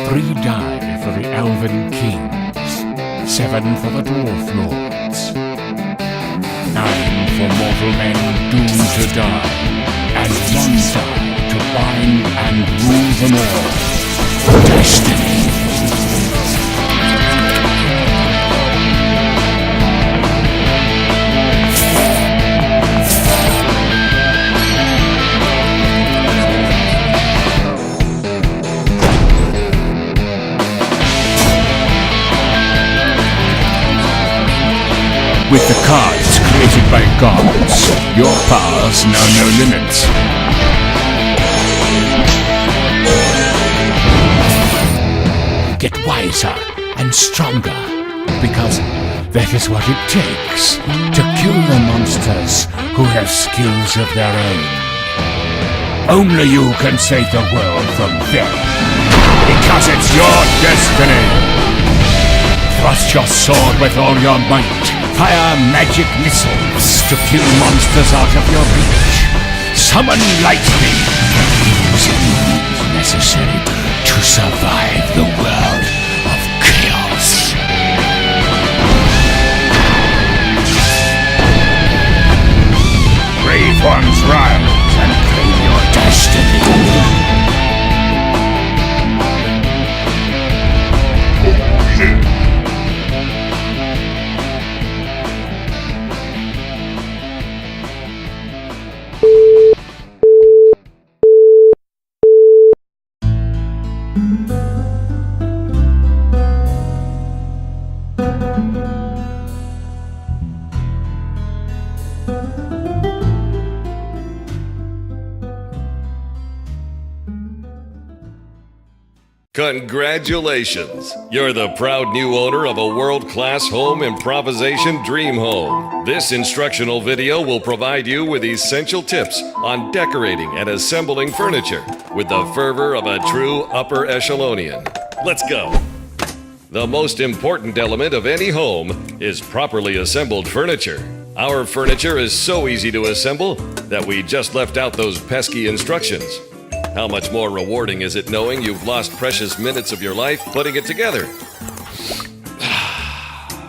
3 die for the Elven Kings, 7 for the Dwarf Lords, 9 for mortal men doomed to die, and 1 die to bind and rule them all. Destiny. With the cards created by gods, your powers know no limits. Get wiser and stronger, because that is what it takes to kill the monsters who have skills of their own. Only you can save the world from them, because it's your destiny. Thrust your sword with all your might. Fire magic missiles to kill monsters out of your reach. Summon lightning. Use it means necessary to survive the world of chaos. Brave ones rise and claim your destiny. Congratulations! You're the proud new owner of a world-class home improvisation dream home. This instructional video will provide you with essential tips on decorating and assembling furniture with the fervor of a true upper echelonian. Let's go! The most important element of any home is properly assembled furniture. Our furniture is so easy to assemble that we just left out those pesky instructions. How much more rewarding is it knowing you've lost precious minutes of your life putting it together?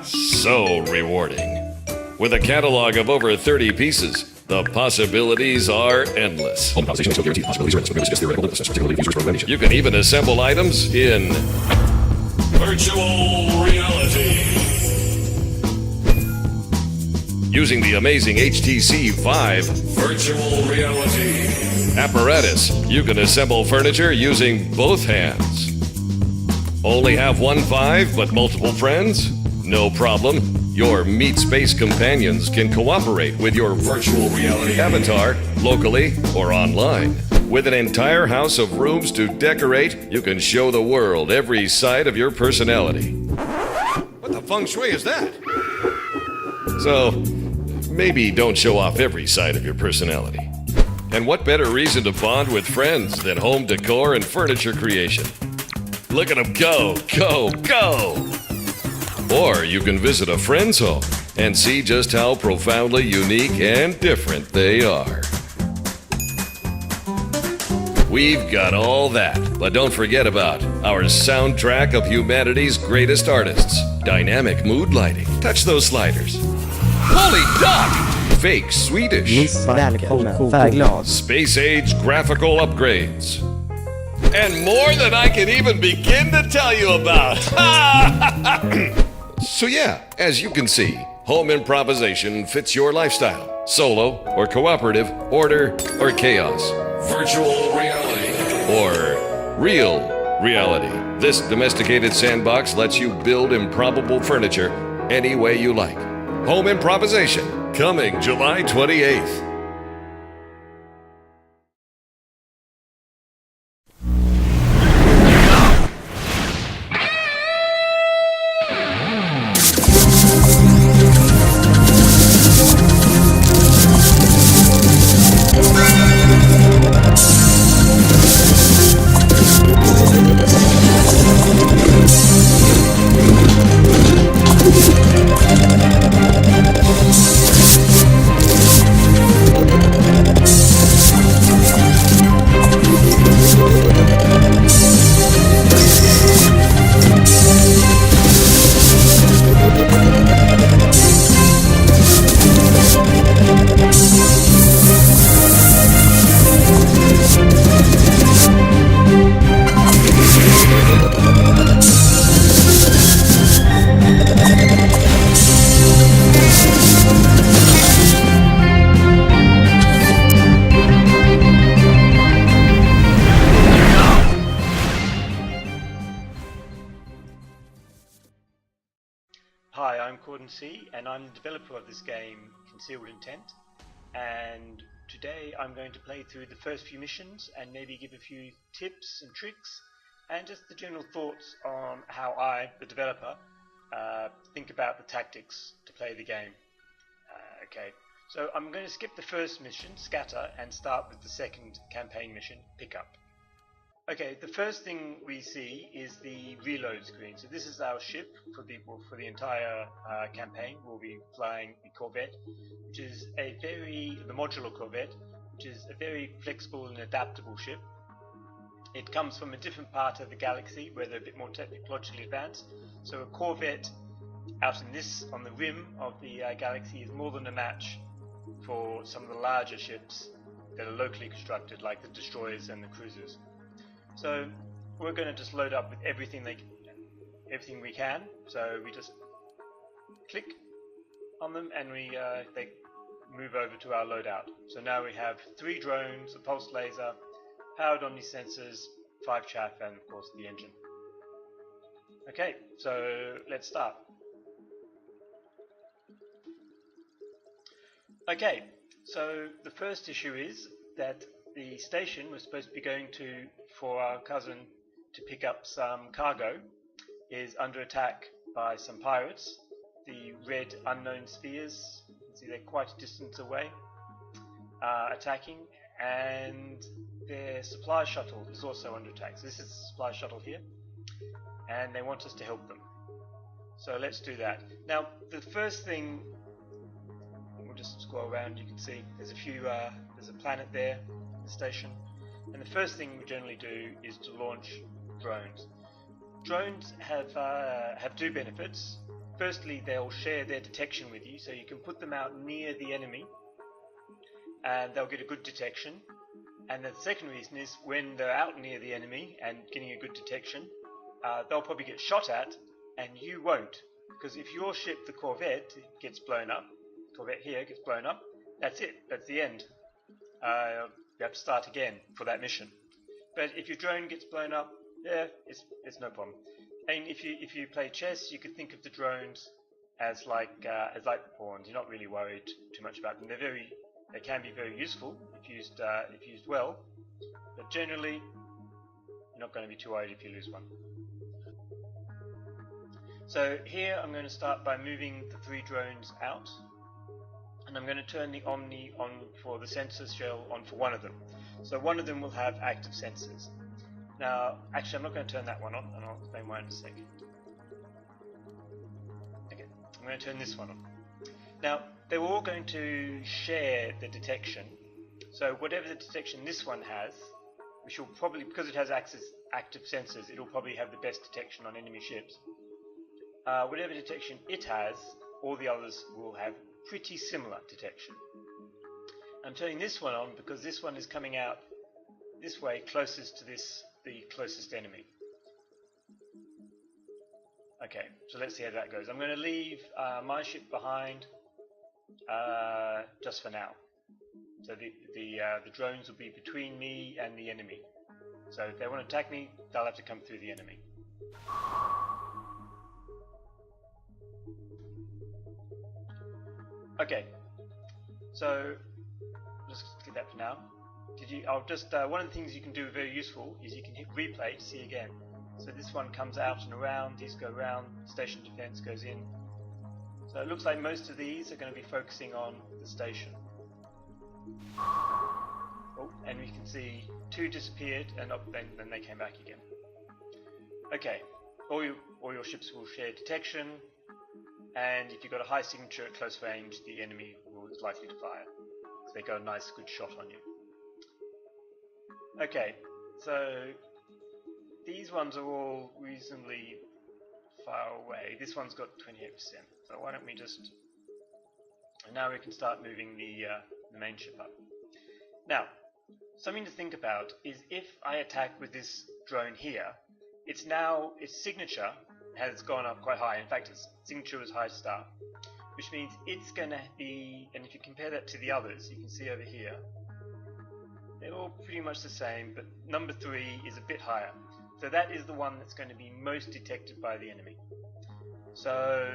So rewarding. With a catalog of over 30 pieces, the possibilities are endless. You can even assemble items in virtual reality. Using the amazing HTC Vive virtual reality apparatus, you can assemble furniture using both hands. Only have one Vive but multiple friends? No problem. Your meat space companions can cooperate with your virtual reality avatar locally or online. With an entire house of rooms to decorate, you can show the world every side of your personality. What the feng shui is that? So, maybe don't show off every side of your personality. And what better reason to bond with friends than home decor and furniture creation? Look at them go, go, go! Or you can visit a friend's home and see just how profoundly unique and different they are. We've got all that, but don't forget about our soundtrack of humanity's greatest artists. Dynamic mood lighting. Touch those sliders. Holy duck! Fake Swedish. Space age graphical upgrades. And more than I can even begin to tell you about. So yeah, as you can see, home improvisation fits your lifestyle. Solo or cooperative, order or chaos. Virtual reality or real reality. This domesticated sandbox lets you build improbable furniture any way you like. Home improvisation, coming July 28th. C, and I'm the developer of this game, Concealed Intent, and today I'm going to play through the first few missions and maybe give a few tips and tricks and just the general thoughts on how I, the developer, think about the tactics to play the game. Okay, so I'm going to skip the first mission, Scatter, and start with the second campaign mission, Pickup. Okay, the first thing we see is the reload screen. So this is our ship for the entire campaign. We'll be flying the Corvette, which is the modular Corvette, which is a very flexible and adaptable ship. It comes from a different part of the galaxy where they're a bit more technologically advanced. So a Corvette out on the rim of the galaxy is more than a match for some of the larger ships that are locally constructed, like the destroyers and the cruisers. So we're going to just load up with everything we can. So we just click on them and they move over to our loadout. So now we have 3 drones, a pulse laser, powered omni sensors, 5 chaff, and of course the engine. Okay, so let's start. Okay, so the first issue is that the station we're supposed to be going to for our cousin to pick up some cargo is under attack by some pirates. The red unknown spheres, you can see they're quite a distance away, attacking, and their supply shuttle is also under attack. So this is the supply shuttle here, and they want us to help them. So let's do that. Now the first thing, we'll just scroll around, you can see there's a planet there, the station, and the first thing we generally do is to launch drones. Drones have 2 benefits. Firstly, they'll share their detection with you, so you can put them out near the enemy and they'll get a good detection. And the second reason is when they're out near the enemy and getting a good detection, they'll probably get shot at and you won't, because if your ship, the Corvette, gets blown up, Corvette here gets blown up, that's it, that's the end. You have to start again for that mission. But if your drone gets blown up, yeah, it's no problem. And if you play chess, you could think of the drones as like pawns. You're not really worried too much about them. They can be very useful if used well, but generally you're not going to be too worried if you lose one. So here I'm going to start by moving the 3 drones out, and I'm going to turn the Omni on for the sensor shell on for one of them. So one of them will have active sensors. Now, actually I'm not going to turn that one on, and I'll explain why in a second. Okay, I'm going to turn this one on. Now, they're all going to share the detection. So whatever the detection this one has, which will probably, because it has active sensors, it'll probably have the best detection on enemy ships. Whatever detection it has, all the others will have pretty similar detection. I'm turning this one on because this one is coming out this way, closest to the closest enemy. Okay, so let's see how that goes. I'm going to leave my ship behind just for now. So the drones will be between me and the enemy. So if they want to attack me, they'll have to come through the enemy. Okay, so just get that for now. One of the things you can do very useful is you can hit replay to see again. So this one comes out and around, these go around, station defense goes in. So it looks like most of these are going to be focusing on the station. Oh, and we can see 2 disappeared and then they came back again. Okay, all your ships will share detection, and if you've got a high signature at close range, the enemy is likely to fire, because they got a nice good shot on you. Okay, so these ones are all reasonably far away. This one's got 28%, so why don't we just... And now we can start moving the main ship up. Now, something to think about is if I attack with this drone here, its signature has gone up quite high. In fact, its signature was high star, which means it's going to be, and if you compare that to the others, you can see over here, they're all pretty much the same, but number 3 is a bit higher. So that is the one that's going to be most detected by the enemy. So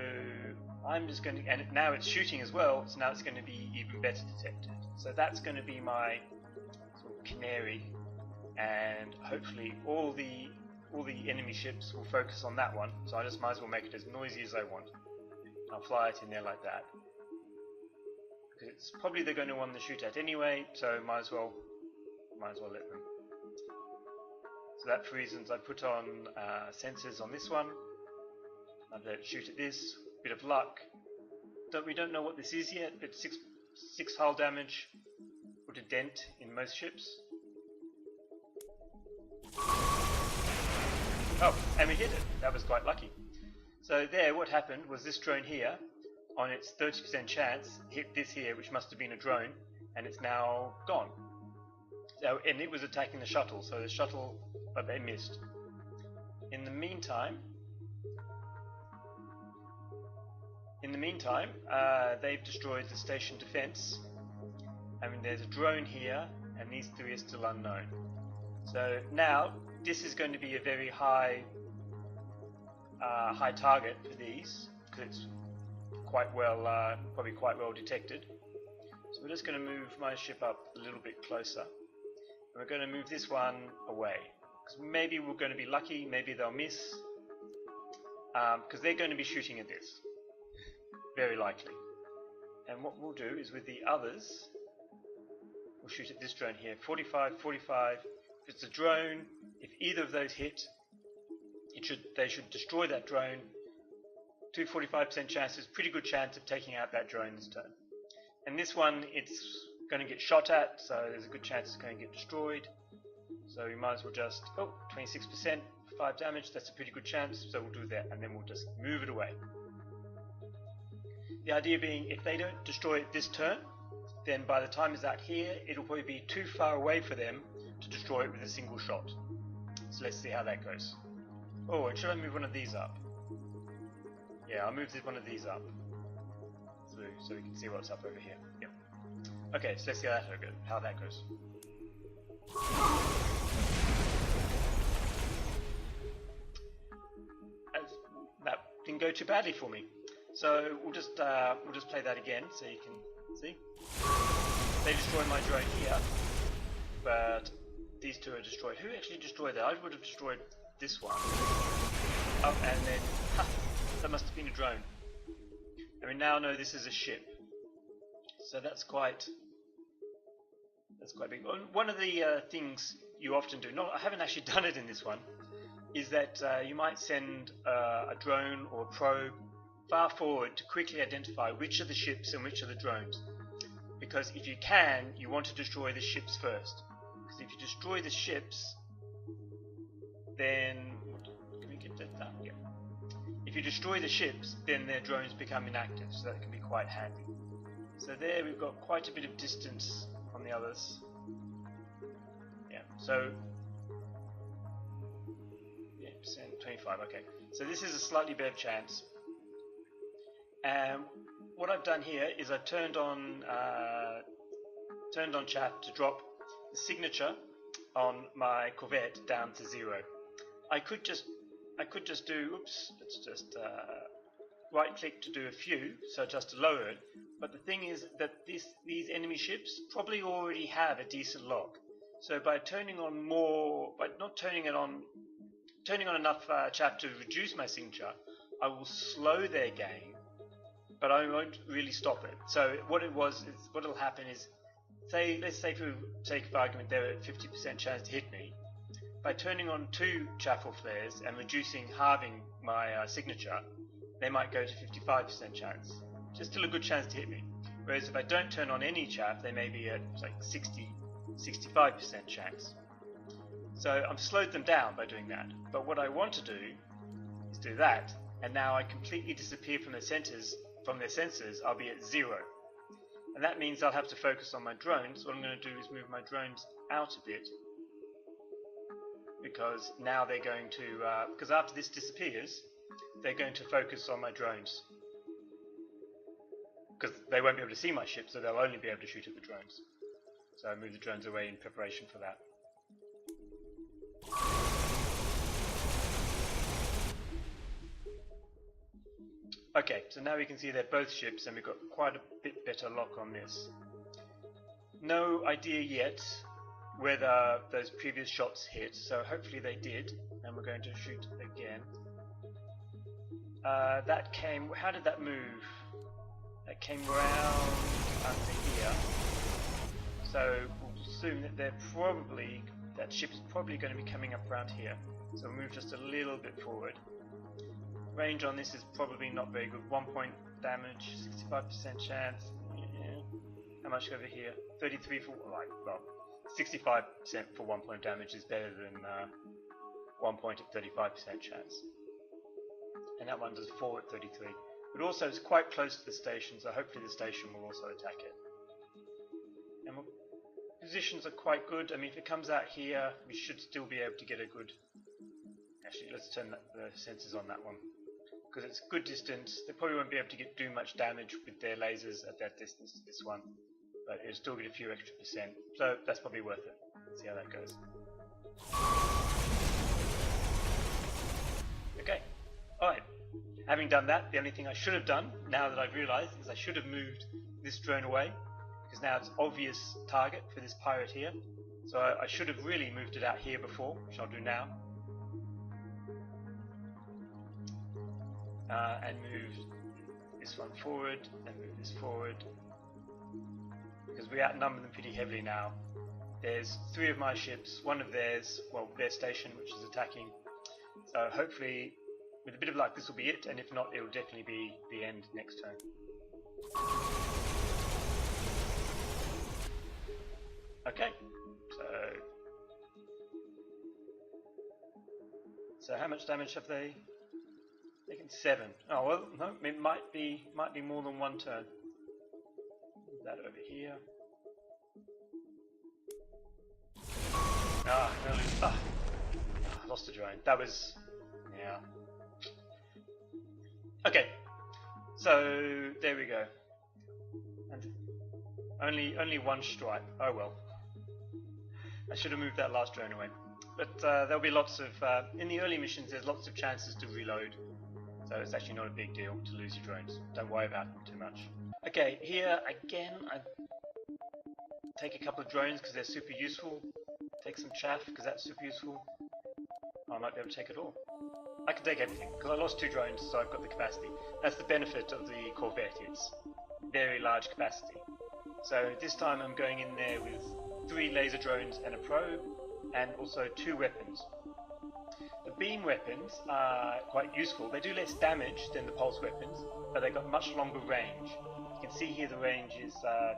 I'm just going to, and now it's shooting as well, so now it's going to be even better detected. So that's going to be my sort of canary, and hopefully all the enemy ships will focus on that one. So I just might as well make it as noisy as I want. I'll fly it in there like that. Because it's probably they're going to want to shoot at anyway, so might as well let them. So that for reasons I put on sensors on this one. I'll let it shoot at this. Bit of luck. We don't know what this is yet, but six hull damage put a dent in most ships. Oh, and we hit it. That was quite lucky. So there, what happened was this drone here, on its 30% chance, hit this here, which must have been a drone, and it's now gone. So, and it was attacking the shuttle, so the shuttle, but they missed. In the meantime, they've destroyed the station defense. I mean, there's a drone here, and these three are still unknown. So now, this is going to be a very high target for these, because it's quite well, probably quite well detected. So we're just going to move my ship up a little bit closer, and we're going to move this one away, because maybe we're going to be lucky, maybe they'll miss, because they're going to be shooting at this, very likely. And what we'll do is with the others, we'll shoot at this drone here, 45, 45. If it's a drone, if either of those hit, they should destroy that drone. 245% chances, pretty good chance of taking out that drone this turn. And this one, it's going to get shot at, so there's a good chance it's going to get destroyed. So we might as well just, 26%, 5 damage, that's a pretty good chance, so we'll do that, and then we'll just move it away. The idea being, if they don't destroy it this turn, then by the time it's out here, it'll probably be too far away for them to destroy it with a single shot. So let's see how that goes. Oh, and should I move one of these up? Yeah, I'll move one of these up. So we can see what's up over here. Yep. Okay, so let's see how that goes. That didn't go too badly for me. So we'll just play that again so you can see. They destroyed my drone here, but these two are destroyed. Who actually destroyed that? I would have destroyed this one. Oh, and then that must have been a drone. And we now know this is a ship. So that's quite big. One of the things you often do, I haven't actually done it in this one, is that you might send a drone or a probe far forward to quickly identify which are the ships and which are the drones. Because if you can, you want to destroy the ships first. Because if you destroy the ships, then... Can we get that done? Yeah. If you destroy the ships, then their drones become inactive, so that can be quite handy. So there we've got quite a bit of distance on the others. Yeah, so... Yeah, percent 25, okay. So this is a slightly better chance. What I've done here is I've turned on chat to drop the signature on my Corvette down to 0. I could just do, let's just right click to do a few, so just to lower it. But the thing is that these enemy ships probably already have a decent lock. So by turning on enough chat to reduce my signature, I will slow their game, but I won't really stop it. So what'll happen is, let's say for sake of argument they're at 50% chance to hit me. By turning on 2 chaffle flares and halving my signature, they might go to 55% chance. Which is still a good chance to hit me. Whereas if I don't turn on any chaff, they may be at like 65% chance. So I've slowed them down by doing that. But what I want to do is do that, and now I completely disappear from their sensors, I'll be at 0. And that means I'll have to focus on my drones. What I'm going to do is move my drones out a bit, because now they're going to, because after this disappears, they're going to focus on my drones. Because they won't be able to see my ship, so they'll only be able to shoot at the drones. So I move the drones away in preparation for that. Okay, so now we can see they're both ships and we've got quite a bit better lock on this. No idea yet whether those previous shots hit, so hopefully they did, and we're going to shoot again. That came, how did that move? That came round under here, so we'll assume that they're probably, that ship's probably going to be coming up around here, so we'll move just a little bit forward. Range on this is probably not very good. 1 point damage, 65% chance. Yeah. How much over here? 33 for, like, well, 65% for 1 point damage is better than 1 point at 35% chance. And that one does 4 at 33. But also it's quite close to the station, so hopefully the station will also attack it. And positions are quite good. I mean, if it comes out here, we should still be able to get a good... Actually, let's turn the sensors on that one. Because it's good distance, they probably won't be able to do much damage with their lasers at that distance to this one, but it'll still get a few extra %, so that's probably worth it. Let's see how that goes. Okay, alright. Having done that, the only thing I should have done, now that I've realised, is I should have moved this drone away, because now it's obvious target for this pirate here, so I should have really moved it out here before, which I'll do now. And move this one forward, and move this forward, because we outnumber them pretty heavily now. There's 3 of my ships, 1 of theirs, well, their station, which is attacking. So hopefully, with a bit of luck, this will be it, and if not, it will definitely be the end next turn. Okay, so how much damage have they? Taken 7. Oh well, no, it might be more than 1 turn. Move that over here. Lost the drone. That was, yeah. Okay, so there we go. And only 1 stripe. Oh well. I should have moved that last drone away. But there'll be lots of in the early missions. There's lots of chances to reload. So it's actually not a big deal to lose your drones. Don't worry about them too much. Okay, here again I take a couple of drones because they're super useful. Take some chaff because that's super useful. I might be able to take it all. I can take everything because I lost 2 drones, so I've got the capacity. That's the benefit of the Corvette, it's very large capacity. So this time I'm going in there with 3 laser drones and a probe, and also 2 weapons. The beam weapons are quite useful. They do less damage than the pulse weapons, but they've got much longer range. You can see here the range is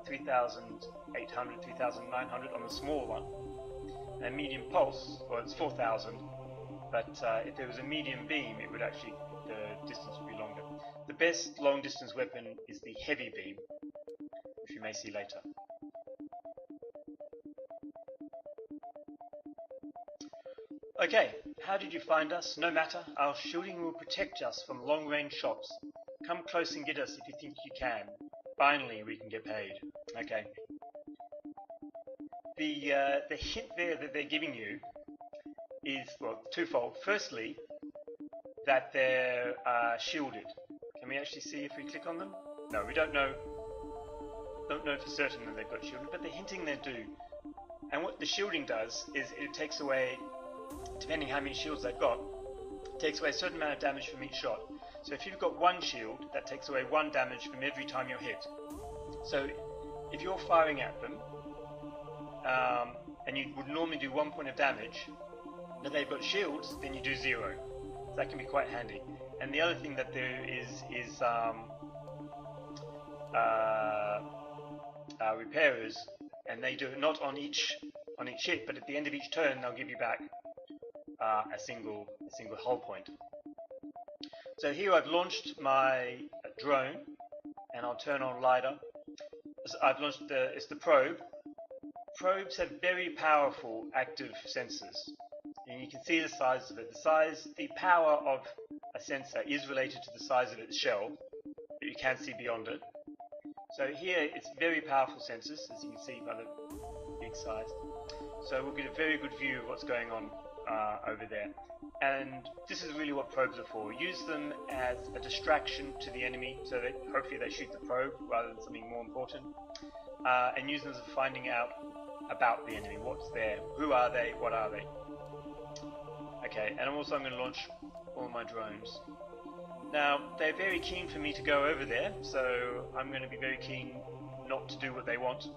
3,800, 3,900 on the small one. And medium pulse, well it's 4,000, but if there was a medium beam, it would actually, the distance would be longer. The best long distance weapon is the heavy beam, which you may see later. Okay, how did you find us? No matter, our shielding will protect us from long-range shots. Come close and get us if you think you can. Finally, we can get paid. Okay. The hint there that they're giving you is, well, twofold. Firstly, that they're shielded. Can we actually see if we click on them? No, we don't know. Don't know for certain that they've got shielded, but they're hinting they do. And what the shielding does is it takes away, depending how many shields they've got, it takes away a certain amount of damage from each shot. So if you've got 1 shield, that takes away 1 damage from every time you're hit. So if you're firing at them, and you would normally do 1 point of damage, but they've got shields, then you do 0. So that can be quite handy. And the other thing that there is repairers, and they do it not on each hit, but at the end of each turn they'll give you back a single hull point. So here I've launched my drone, and I'll turn on LiDAR. So I've launched it's the probe. Probes have very powerful active sensors, and you can see the size of it. The power of a sensor is related to the size of its shell, but you can see beyond it. So here it's very powerful sensors, as you can see by the big size. So we'll get a very good view of what's going on over there. And this is really what probes are for. Use them as a distraction to the enemy, so that hopefully they shoot the probe rather than something more important. And use them as finding out about the enemy. What's there? Who are they? What are they? Okay, and I'm going to launch all my drones. Now, they're very keen for me to go over there, so I'm going to be very keen not to do what they want.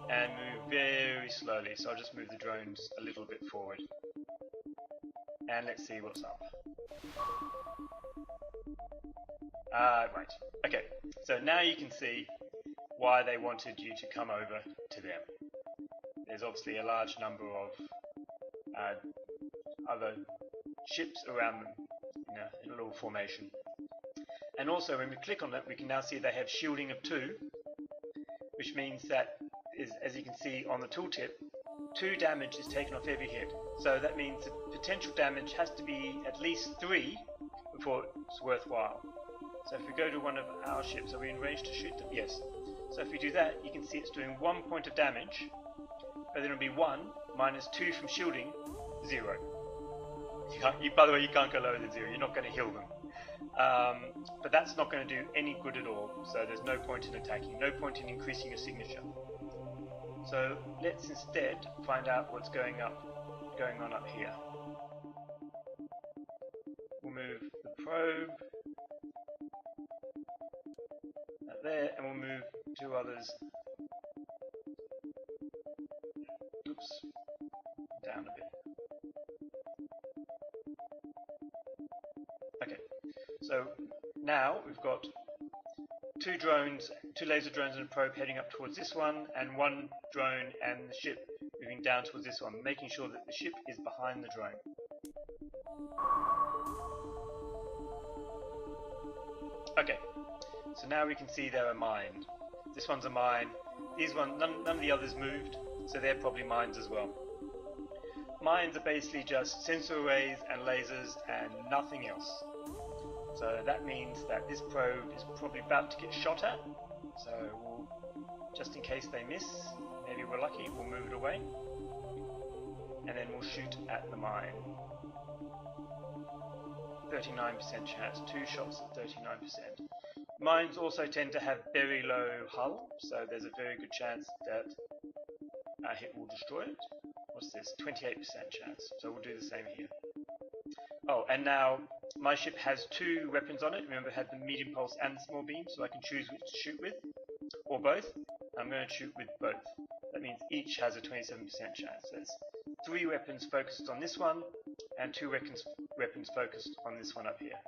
And move very slowly, so I'll just move the drones a little bit forward. And let's see what's up. Right. Okay, so now you can see why they wanted you to come over to them. There's obviously a large number of other ships around them in a little formation. And also when we click on it, we can now see they have shielding of 2, which means that, as you can see on the tooltip, 2 damage is taken off every hit. So that means the potential damage has to be at least 3 before it's worthwhile. So if we go to one of our ships, are we in range to shoot them? Yes. So if we do that, you can see it's doing 1 point of damage, but then it'll be 1 minus 2 from shielding, 0. By the way, you can't go lower than 0, you're not going to heal them. But that's not going to do any good at all, so there's no point in attacking, no point in increasing your signature. So let's instead find out what's going on up here. We'll move the probe up there, and we'll move 2 others. Oops, down a bit. Okay, so now we've got 2 drones, 2 laser drones and a probe heading up towards this one, and 1 drone and the ship moving down towards this one, making sure that the ship is behind the drone. Okay, so now we can see they're a mine. This one's a mine. These ones, none of the others moved, so they're probably mines as well. Mines are basically just sensor arrays and lasers and nothing else. So that means that this probe is probably about to get shot at. So we'll, just in case they miss, maybe we're lucky, we'll move it away. And then we'll shoot at the mine. 39% chance, 2 shots at 39%. Mines also tend to have very low hull, so there's a very good chance that a hit will destroy it. What's this? 28% chance, so we'll do the same here. Oh, and now my ship has 2 weapons on it. Remember, it had the medium pulse and the small beam, so I can choose which to shoot with, or both. I'm going to shoot with both. That means each has a 27% chance. There's 3 weapons focused on this one, and 2 weapons focused on this one up here.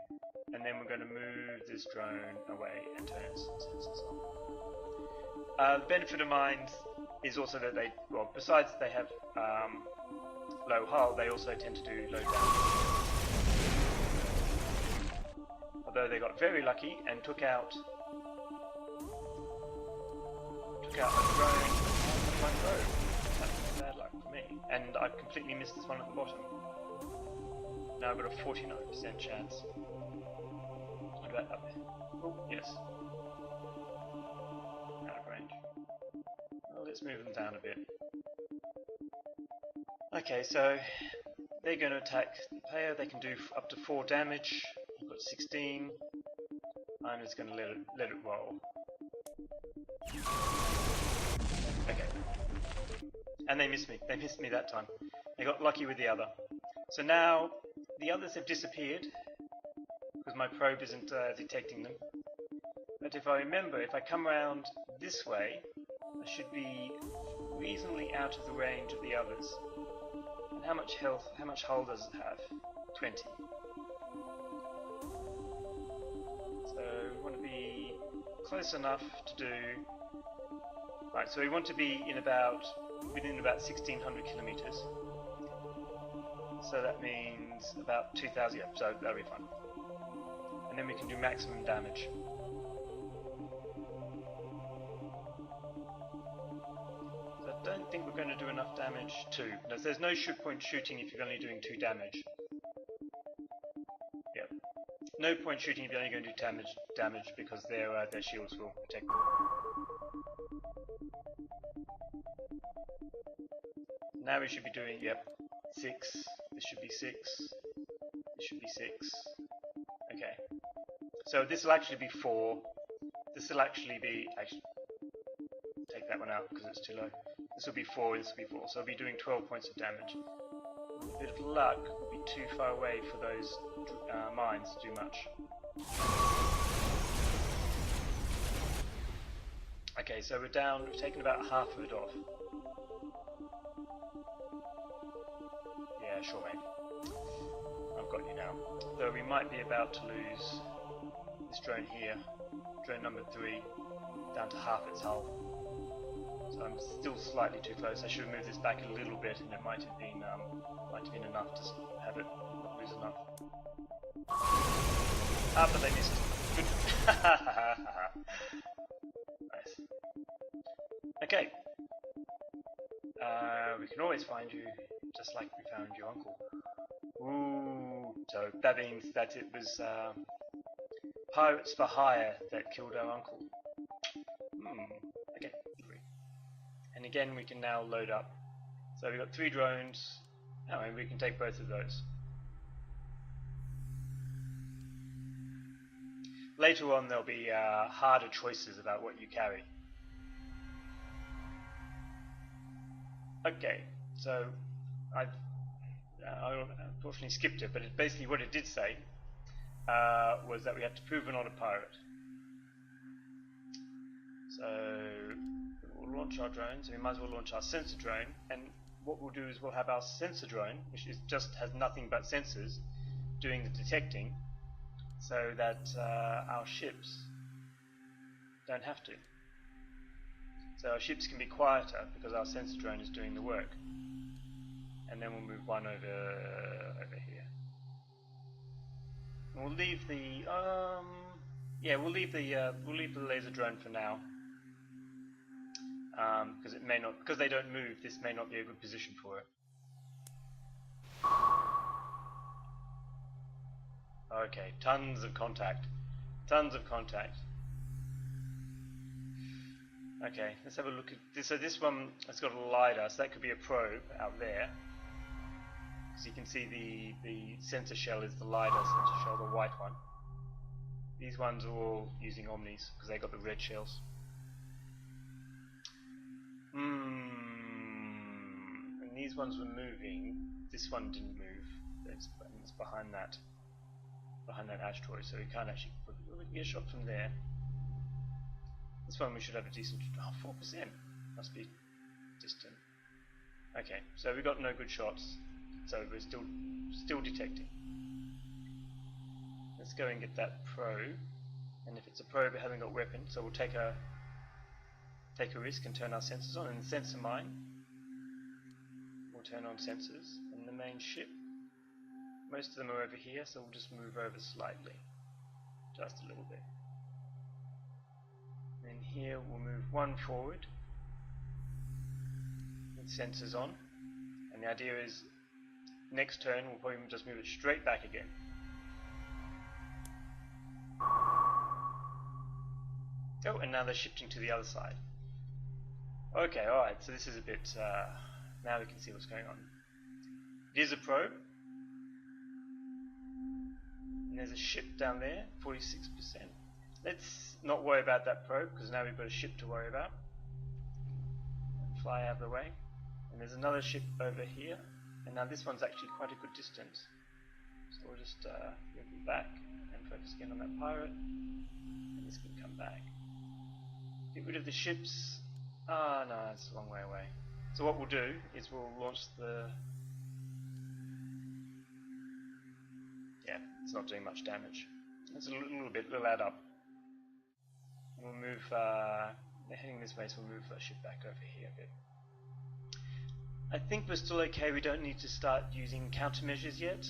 And then we're going to move this drone away and turn its sensors on. The benefit of mines is also that they, well, besides they have low hull, they also tend to do low damage. Although they got very lucky and took out a drone and my probe. That's bad luck for me. And I've completely missed this one at the bottom. Now I've got a 49% chance. What about up there? Oh, yes. Out of range. Well, let's move them down a bit. Okay, so they're going to attack the player. They can do up to 4 damage. I've got 16. I'm just going to let it roll. Okay. And they missed me. They missed me that time. They got lucky with the other. So now the others have disappeared because my probe isn't detecting them. But if I remember, if I come around this way, I should be reasonably out of the range of the others. And how much health, how much hull does it have? 20. So we want to be close enough to do... Right, so we want to be within about 1600 kilometers. So that means about 2000, yeah, so that'll be fine. And then we can do maximum damage. So I don't think we're going to do enough damage too. No, there's no shoot point shooting if you're only doing 2 damage. Yep. No point shooting if you're only going to do damage because their shields will protect them. Now we should be doing, yep, 6. This should be 6. This should be 6. Okay. So this will actually be 4. This will actually be, take that one out because it's too low. This will be 4, this will be 4. So we'll be doing 12 points of damage. With a bit of luck, we'll be too far away for those mines to do much. Okay, so we're down, we've taken about half of it off. Yeah, sure mate. I've got you now. Though we might be about to lose this drone here, drone number 3, down to half its hull. So I'm still slightly too close. I should have moved this back a little bit, and it might have been enough to have it not lose enough. Ah, but they missed. Good. Nice. Okay. We can always find you, just like we found your uncle. Ooh. So that means that it was pirates for hire that killed our uncle. Okay. And again, we can now load up. So we've got 3 drones. Oh, and we can take both of those. Later on, there'll be harder choices about what you carry. Okay, so I unfortunately skipped it, but basically what it did say was that we had to prove we're not a pirate. So we'll launch our drones, and we might as well launch our sensor drone. And what we'll do is we'll have our sensor drone, which is just has nothing but sensors, doing the detecting, so that our ships don't have to. So our ships can be quieter because our sensor drone is doing the work. And then we'll move one over here. And we'll leave the we'll leave the laser drone for now. Because it may not, because they don't move, this may not be a good position for it. Okay, tons of contact. Tons of contact. Okay, let's have a look at this. So this one has got a LiDAR, so that could be a probe out there. So you can see the sensor shell is the LiDAR sensor shell, the white one. These ones are all using Omnis because they got the red shells. And these ones were moving. This one didn't move. It's behind that asteroid, so we can't actually. We can get a shot from there. This one we should have a decent. 4%. Must be distant. Okay, so we got no good shots. So we're still detecting. Let's go and get that probe. And if it's a probe, it hasn't got weapon, so we'll take a risk and turn our sensors on. And the sensor mine, we'll turn on sensors. And the main ship, most of them are over here, so we'll just move over slightly, just a little bit. And here we'll move one forward with sensors on. And the idea is, next turn we'll probably just move it straight back again. Oh, and now they're shifting to the other side. Okay, alright, so this is a bit, now we can see what's going on. It is a probe. And there's a ship down there, 46%. Let's not worry about that probe, because now we've got a ship to worry about. Fly out of the way. And there's another ship over here. And now this one's actually quite a good distance. So we'll just move it back and focus again on that pirate. And this can come back. Get rid of the ships. Ah, no, it's a long way away. So what we'll do is we'll launch the... Yeah, it's not doing much damage. It's a little bit, it'll add up. We'll move, they're heading this way, so we'll move the ship back over here a bit. I think we're still okay, we don't need to start using countermeasures yet.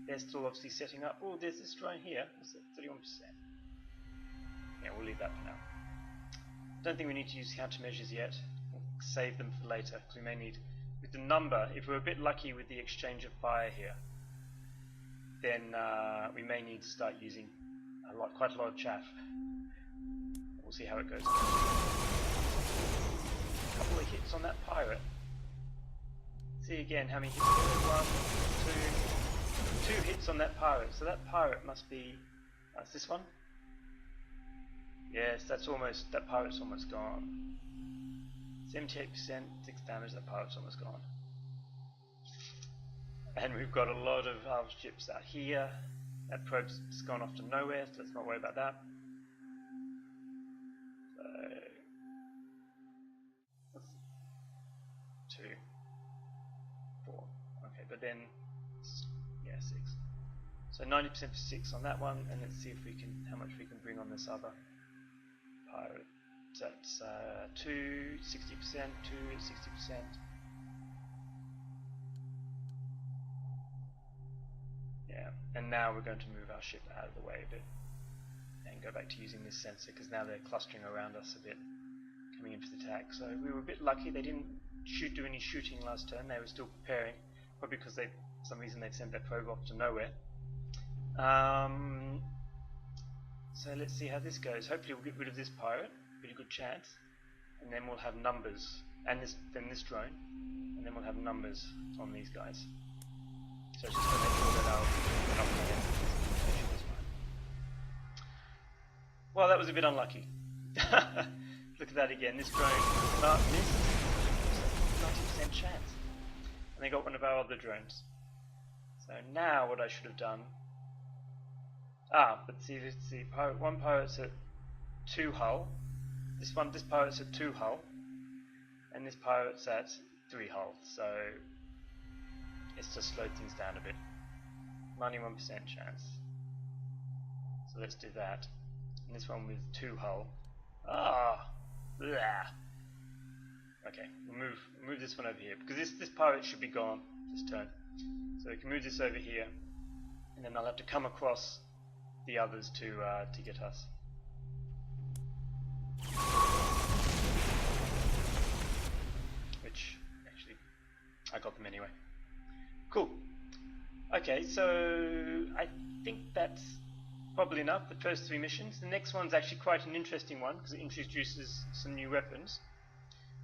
They're still obviously setting up. Oh, there's this drone here, it's at 31%. Yeah, we'll leave that for now. Don't think we need to use countermeasures yet. We'll save them for later, because we may need, with the number, if we're a bit lucky with the exchange of fire here, then we may need to start using quite a lot of chaff. We'll see how it goes. A couple of hits on that pirate. see again how many hits there are. 1, 2, 2 hits on that pirate. So that pirate must be. It's this one. Yes, that pirate's almost gone. 78%, 6 damage. That pirate's almost gone. And we've got a lot of our ships out here. That probe's gone off to nowhere, so let's not worry about that. So 2, 4. Okay, but then yeah, 6. So 90% for 6 on that one, and let's see if we can how much we can bring on this other pirate. So that's 2, 60%, 2, 60%. Yeah, and now we're going to move our ship out of the way a bit and go back to using this sensor because now they're clustering around us a bit, coming in for the attack. So we were a bit lucky; they didn't do any shooting last turn. They were still preparing, probably because for some reason they'd sent their probe off to nowhere. So let's see how this goes. Hopefully we'll get rid of this pirate, pretty good chance, and then we'll have numbers, and then this drone, and then we'll have numbers on these guys. So it's just to make sure that our communication is fine. Well, that was a bit unlucky. Look at that again. This drone missed. 90% chance. And they got one of our other drones. So now what I should have done. But see, one pirate's at 2 hull. This pirate's at 2 hull. And this pirate's at 3 hull. So it's just slowed things down a bit. 91% chance. So let's do that. And this one with 2 hull. Okay, we'll move this one over here because this pirate should be gone this turn. So we can move this over here, and then I'll have to come across the others to get us. Which actually I got them anyway. Cool. Okay, so I think that's probably enough, the first 3 missions. The next one's actually quite an interesting one because it introduces some new weapons.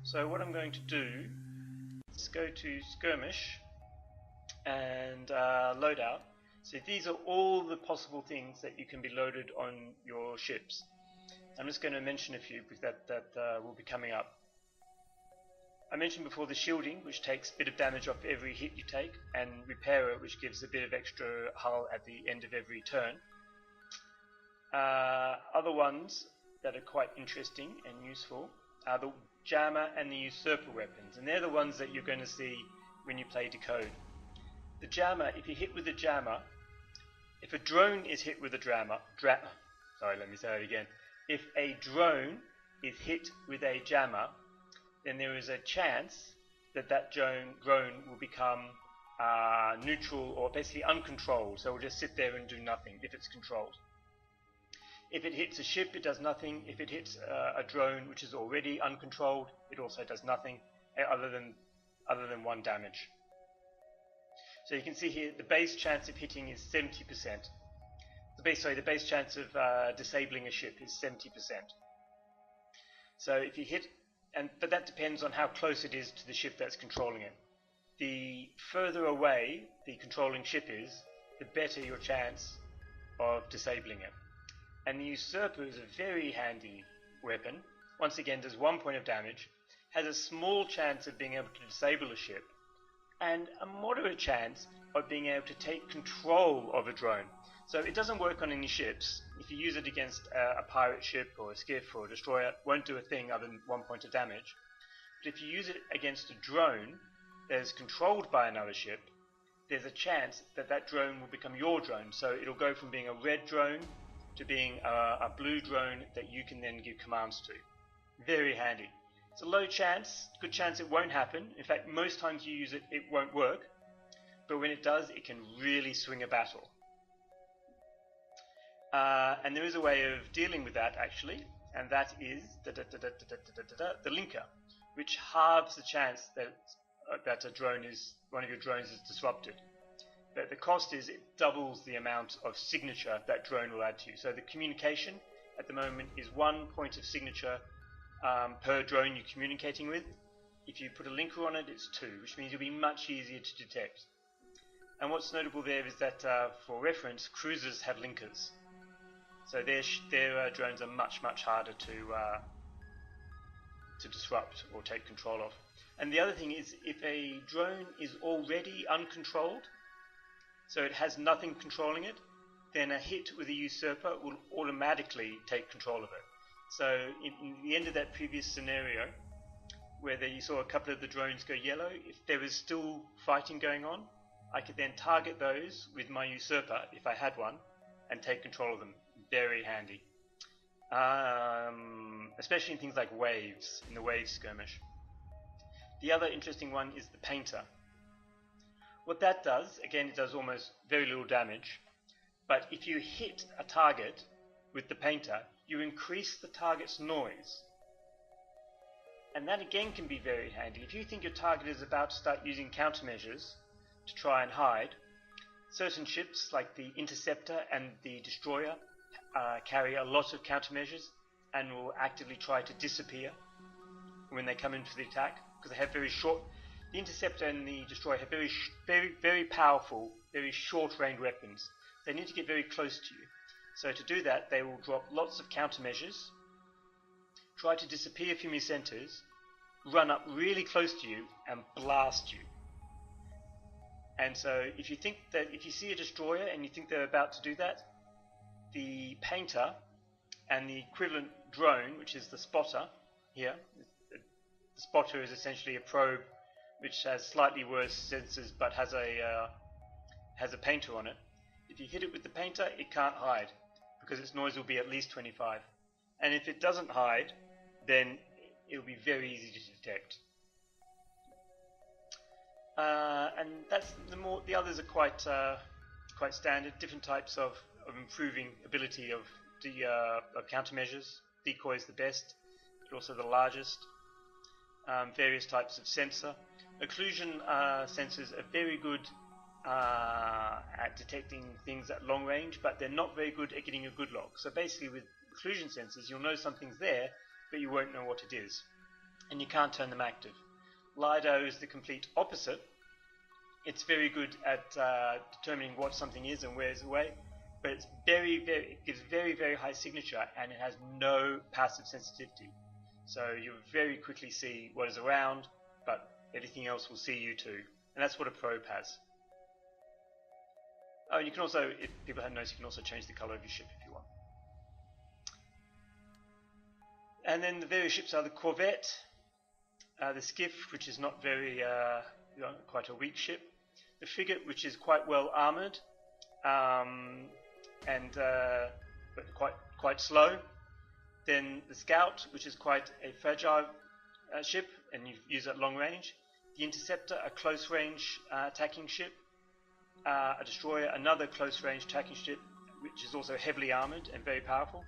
So what I'm going to do is go to Skirmish and Loadout. So these are all the possible things that you can be loaded on your ships. I'm just going to mention a few because that will be coming up. I mentioned before the shielding, which takes a bit of damage off every hit you take, and Repairer, which gives a bit of extra hull at the end of every turn. Other ones that are quite interesting and useful are the Jammer and the Usurper weapons, and they're the ones that you're going to see when you play Decode. The Jammer, if you hit with a Jammer, if a drone is hit with a If a drone is hit with a Jammer, then there is a chance that drone will become neutral or basically uncontrolled, so it will just sit there and do nothing if it's controlled. If it hits a ship, it does nothing. If it hits a drone which is already uncontrolled, it also does nothing other than 1 damage. So you can see here the base chance of hitting is 70%. The base chance of disabling a ship is 70%. So if you hit, but that depends on how close it is to the ship that's controlling it. The further away the controlling ship is, the better your chance of disabling it. And the Usurper is a very handy weapon. Once again, does 1 point of damage, has a small chance of being able to disable a ship, and a moderate chance of being able to take control of a drone. So it doesn't work on any ships. If you use it against a pirate ship or a skiff or a destroyer, it won't do a thing other than 1 point of damage. But if you use it against a drone that is controlled by another ship, there's a chance that drone will become your drone. So it'll go from being a red drone to being a blue drone that you can then give commands to. Very handy. It's a low chance, good chance it won't happen. In fact, most times you use it, it won't work. But when it does, it can really swing a battle. And there is a way of dealing with that actually, and that is the linker, which halves the chance that one of your drones is disrupted. But the cost is it doubles the amount of signature that drone will add to you. So the communication at the moment is 1 point of signature per drone you're communicating with, If you put a linker on it, it's 2, which means it'll be much easier to detect. And what's notable there is that, for reference, cruisers have linkers. So their drones are much harder to disrupt or take control of. And the other thing is, if a drone is already uncontrolled, so it has nothing controlling it, then a hit with a usurper will automatically take control of it. So in the end of that previous scenario, where you saw a couple of the drones go yellow, if there was still fighting going on, I could then target those with my usurper, if I had one, and take control of them. Very handy. Especially in things like waves, in the wave skirmish. The other interesting one is the painter. What that does, again, it does almost very little damage, but if you hit a target with the painter, you increase the target's noise. And that again can be very handy. If you think your target is about to start using countermeasures to try and hide, certain ships like the Interceptor and the Destroyer carry a lot of countermeasures and will actively try to disappear when they come in for the attack, because they have very short. The Interceptor and the Destroyer have very powerful, very short-range weapons. They need to get very close to you. So to do that, they will drop lots of countermeasures, try to disappear from your centers, run up really close to you, and blast you. And so if you see a Destroyer and you think they're about to do that, the painter and the equivalent drone, which is the spotter here. The spotter is essentially a probe which has slightly worse sensors but has a painter on it. If you hit it with the painter, it can't hide because its noise will be at least 25. And if it doesn't hide, then it will be very easy to detect. And that's the others are quite standard. Different types of improving ability of countermeasures. Decoy is the best, but also the largest. Various types of sensor. Occlusion sensors are very good at detecting things at long range, but they're not very good at getting a good log. So basically with occlusion sensors, you'll know something's there, but you won't know what it is. And you can't turn them active. LiDAR is the complete opposite. It's very good at determining what something is and where it's away, but it gives very high signature, and it has no passive sensitivity. So you very quickly see what is around, but everything else will see you too. And that's what a probe has. Oh, you can also, if people hadn't noticed, you can also change the color of your ship if you want. And then the various ships are the corvette, the skiff, which is not very, quite a weak ship, the frigate, which is quite well armored, but quite slow. Then the scout, which is quite a fragile ship, and you use it at long range. The interceptor, a close range attacking ship. A destroyer, another close range attacking ship, which is also heavily armored and very powerful.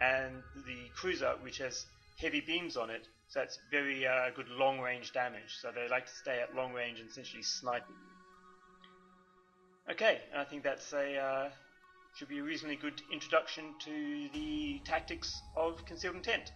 And the cruiser, which has heavy beams on it, so that's very good long range damage. So they like to stay at long range and essentially snipe you. Okay, and I think that's should be a reasonably good introduction to the tactics of concealed intent.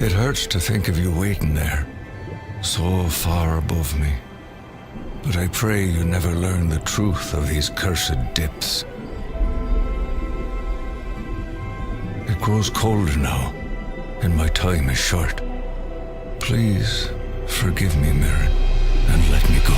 It hurts to think of you waiting there, so far above me. But I pray you never learn the truth of these cursed dips. It grows colder now, and my time is short. Please forgive me, Mirren, and let me go.